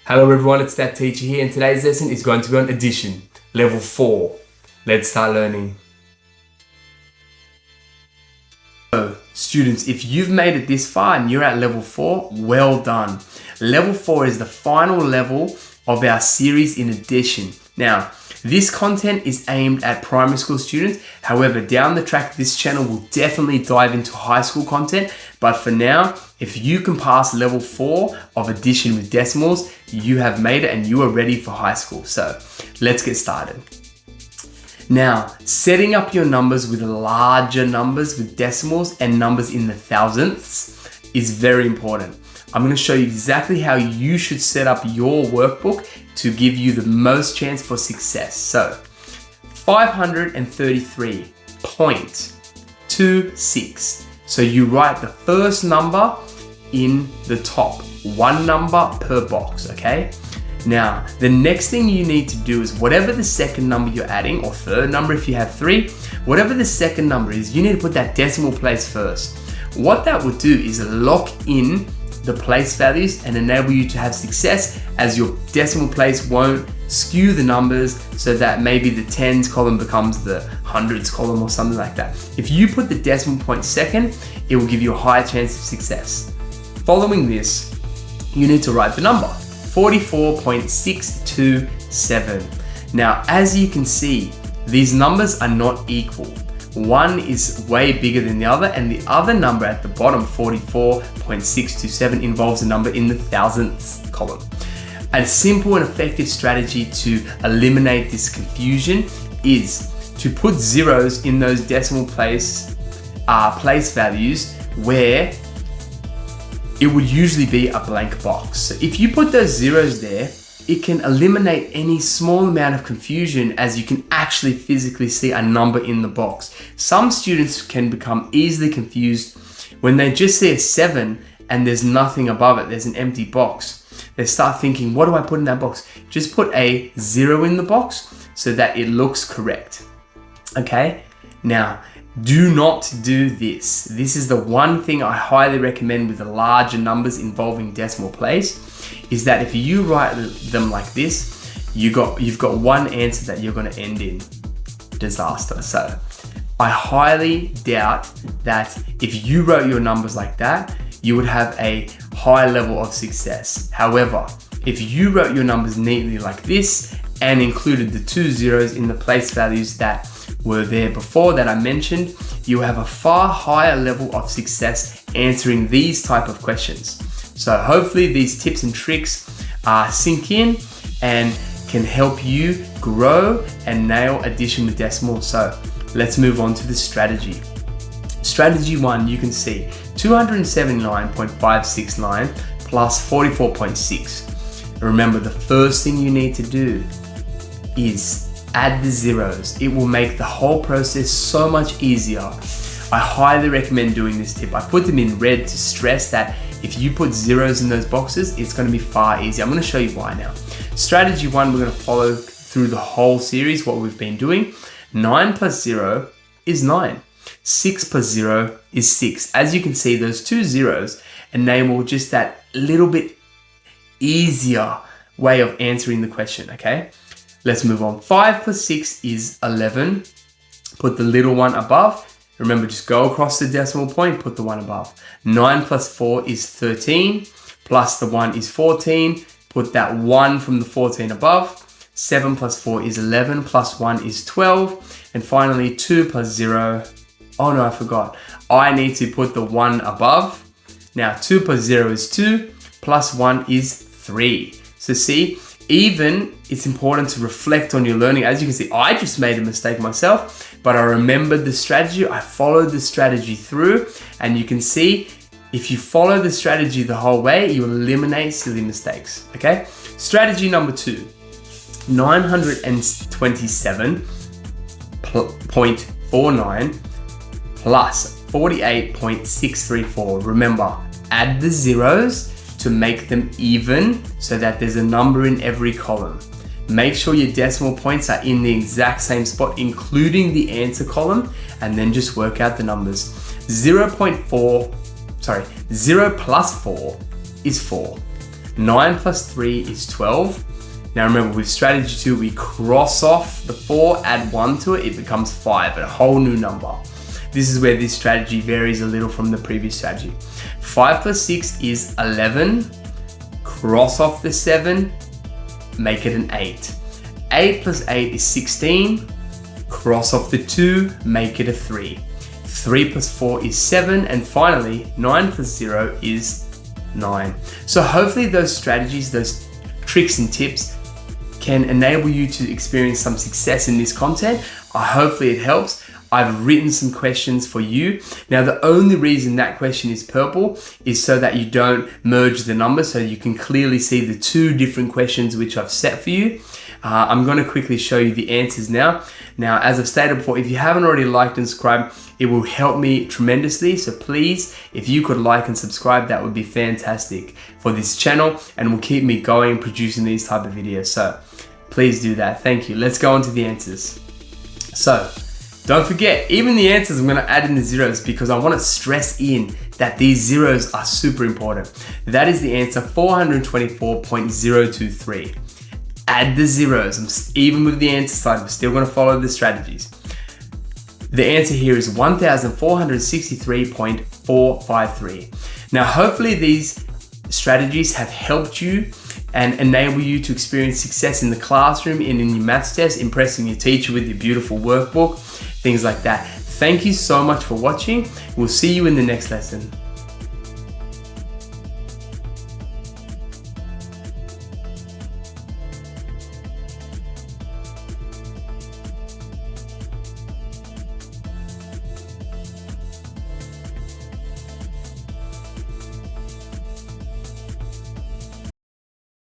Hello everyone, it's that teacher here, and today's lesson is going to be on addition, level 4. Let's start learning. So, students, if you've made it this far and you're at level 4, well done. Level 4 is the final level of our series in addition. Now, this content is aimed at primary school students. However, down the track, this channel will definitely dive into high school content. But for now, if you can pass level 4 of addition with decimals, you have made it and you are ready for high school. So let's get started. Now, setting up your numbers with larger numbers with decimals and numbers in the thousandths is very important. I'm going to show you exactly how you should set up your workbook to give you the most chance for success. So, 533.26. So you write the first number in the top, one number per box, okay? Now, the next thing you need to do is whatever the second number you're adding, or third number if you have 3, whatever the second number is, you need to put that decimal place first. What that would do is lock in the place values and enable you to have success, as your decimal place won't skew the numbers so that maybe the tens column becomes the hundreds column or something like that. If you put the decimal point second, it will give you a higher chance of success. Following this, you need to write the number 44.627. Now, as you can see, these numbers are not equal. One is way bigger than the other, and the other number at the bottom, 44.627, involves a number in the thousandths column. A simple and effective strategy to eliminate this confusion is to put zeros in those decimal place values where it would usually be a blank box. So if you put those zeros there, it can eliminate any small amount of confusion, as you can actually physically see a number in the box. Some students can become easily confused when they just see a 7 and there's nothing above it, there's an empty box. They start thinking, what do I put in that box? Just put a 0 in the box so that it looks correct. Okay? Now, do not do this. This is the one thing I highly recommend with the larger numbers involving decimal place, is that if you write them like this, you've got one answer that you're going to end in disaster. So I highly doubt that if you wrote your numbers like that, you would have a high level of success. However, if you wrote your numbers neatly like this and included the 2 zeros in the place values that were there before that I mentioned, you have a far higher level of success answering these type of questions. So hopefully these tips and tricks sink in and can help you grow and nail addition with decimals. So let's move on to the strategy. Strategy 1, you can see 279.569 plus 44.6. Remember, the first thing you need to do is add the zeros. It will make the whole process so much easier. I highly recommend doing this tip. I put them in red to stress that if you put zeros in those boxes, it's going to be far easier. I'm going to show you why now. Strategy 1, we're going to follow through the whole series, what we've been doing. 9 plus 0 is 9. 6 plus 0 is 6. As you can see, those 2 zeros enable just that little bit easier way of answering the question, okay? Let's move on. 5 plus 6 is 11. Put the little one above. Remember, just go across the decimal point, put the 1 above. 9 plus 4 is 13. Plus the 1 is 14. Put that 1 from the 14 above. 7 plus 4 is 11. Plus 1 is 12. And finally, 2 plus 0. Oh no, I forgot. I need to put the 1 above. Now, 2 plus 0 is 2. Plus 1 is 3. So see, even it's important to reflect on your learning. As you can see, I just made a mistake myself, but I remembered the strategy. I followed the strategy through, and you can see if you follow the strategy the whole way, you eliminate silly mistakes, okay? Strategy number 2, 927.49 plus 48.634. Remember, add the zeros to make them even so that there's a number in every column. Make sure your decimal points are in the exact same spot, including the answer column, and then just work out the numbers. 0 plus 4 is 4. 9 plus 3 is 12. Now remember, with strategy 2, we cross off the 4, add 1 to it, it becomes 5, a whole new number. This is where this strategy varies a little from the previous strategy. 5 plus 6 is 11, cross off the 7, make it an 8. 8 plus 8 is 16, cross off the 2, make it a 3. 3 plus 4 is 7, and finally 9 plus 0 is 9. So hopefully those strategies, those tricks and tips can enable you to experience some success in this content. Hopefully it helps. I've written some questions for you. Now, the only reason that question is purple is so that you don't merge the numbers, so you can clearly see the two different questions which I've set for you. I'm going to quickly show you the answers now. Now, as I've stated before, if you haven't already liked and subscribed, it will help me tremendously. So please, if you could like and subscribe, that would be fantastic for this channel and will keep me going and producing these type of videos. So please do that. Thank you. Let's go on to the answers. So don't forget, even the answers, I'm going to add in the zeros because I want to stress in that these zeros are super important. That is the answer, 424.023. Add the zeros. Even with the answer side, we're still going to follow the strategies. The answer here is 1,463.453. Now, hopefully these strategies have helped you and enable you to experience success in the classroom and in your maths test, impressing your teacher with your beautiful workbook, things like that. Thank you so much for watching. We'll see you in the next lesson.